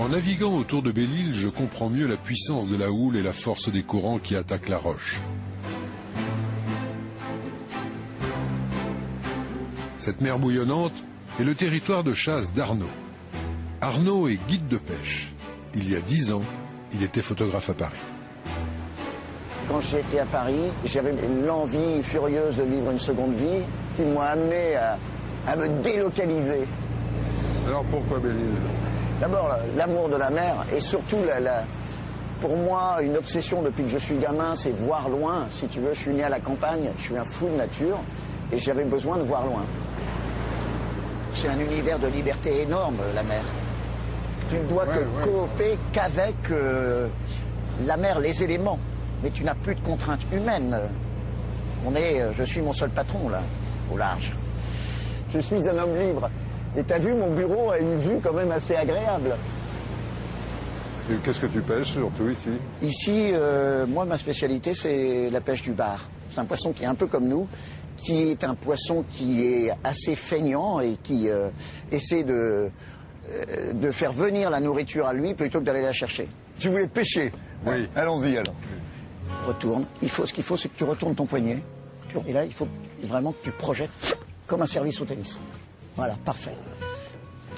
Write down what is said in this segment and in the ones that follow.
En naviguant autour de Belle-Île, je comprends mieux la puissance de la houle et la force des courants qui attaquent la roche. Cette mer bouillonnante est le territoire de chasse d'Arnaud. Arnaud est guide de pêche. Il y a 10 ans, il était photographe à Paris. Quand j'étais à Paris, j'avais l'envie furieuse de vivre une seconde vie qui m'a amené à me délocaliser. Alors pourquoi Belle-Île? D'abord, l'amour de la mer et surtout, pour moi, une obsession depuis que je suis gamin, c'est voir loin. Si tu veux, je suis né à la campagne, je suis un fou de nature et j'avais besoin de voir loin. C'est un univers de liberté énorme, la mer. Tu ne dois coopérer qu'avec la mer, les éléments. Mais tu n'as plus de contraintes humaines. Je suis mon seul patron, là, au large. Je suis un homme libre. Et t'as vu, mon bureau a une vue quand même assez agréable. Et qu'est-ce que tu pêches, surtout ici? Ici, moi, ma spécialité, c'est la pêche du bar. C'est un poisson qui est un peu comme nous, qui est un poisson qui est assez feignant et qui essaie de faire venir la nourriture à lui plutôt que d'aller la chercher. Tu voulais pêcher? Oui. Allons-y alors. Retourne. Ce qu'il faut, c'est que tu retournes ton poignet. Et là, il faut vraiment que tu projettes comme un service au tennis. Voilà, parfait.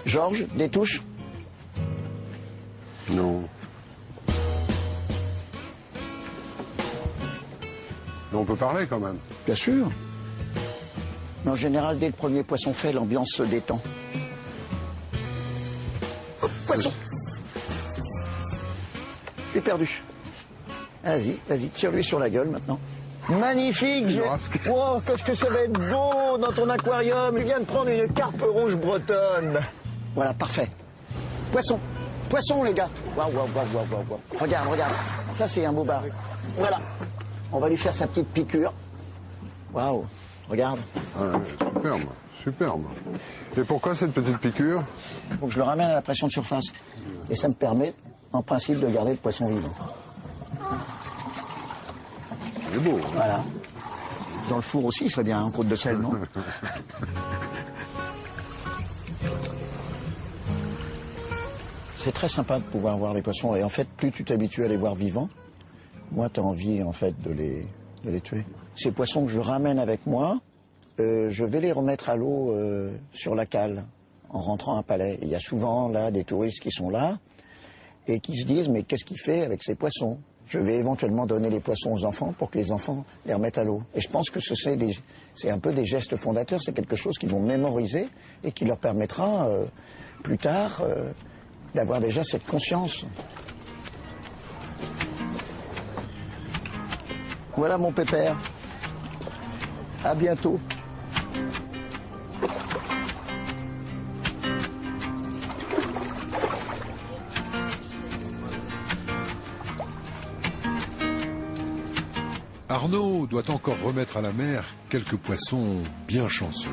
Georges, des touches? Non. Mais on peut parler quand même. Bien sûr. Mais en général, dès le premier poisson fait, l'ambiance se détend. Oh, poisson! J'ai perdu. Vas-y, tire-lui sur la gueule maintenant. Magnifique! Oh, qu'est-ce que ça va être beau dans ton aquarium! Il vient de prendre une carpe rouge bretonne. Voilà, parfait. Poisson, les gars. Waouh. Regarde. Ça, c'est un beau bar. Voilà. On va lui faire sa petite piqûre. Waouh, regarde. Ah, superbe. Et pourquoi cette petite piqûre? Faut que je le ramène à la pression de surface. Et ça me permet, en principe, de garder le poisson vivant. C'est beau. Hein. Voilà. Dans le four aussi, il serait bien un croûte de sel, non? C'est très sympa de pouvoir voir les poissons. Et en fait, plus tu t'habitues à les voir vivants, moins tu as envie, en fait, de les tuer. Ces poissons que je ramène avec moi, je vais les remettre à l'eau sur la cale, en rentrant à Palais. Il y a souvent, là, des touristes qui sont là et qui se disent, mais qu'est-ce qu'il fait avec ces poissons? Je vais éventuellement donner les poissons aux enfants pour que les enfants les remettent à l'eau. Et je pense que c'est un peu des gestes fondateurs, c'est quelque chose qu'ils vont mémoriser et qui leur permettra plus tard d'avoir déjà cette conscience. Voilà mon pépère. À bientôt. Arnaud doit encore remettre à la mer quelques poissons bien chanceux.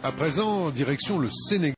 À présent, direction le Sénégal.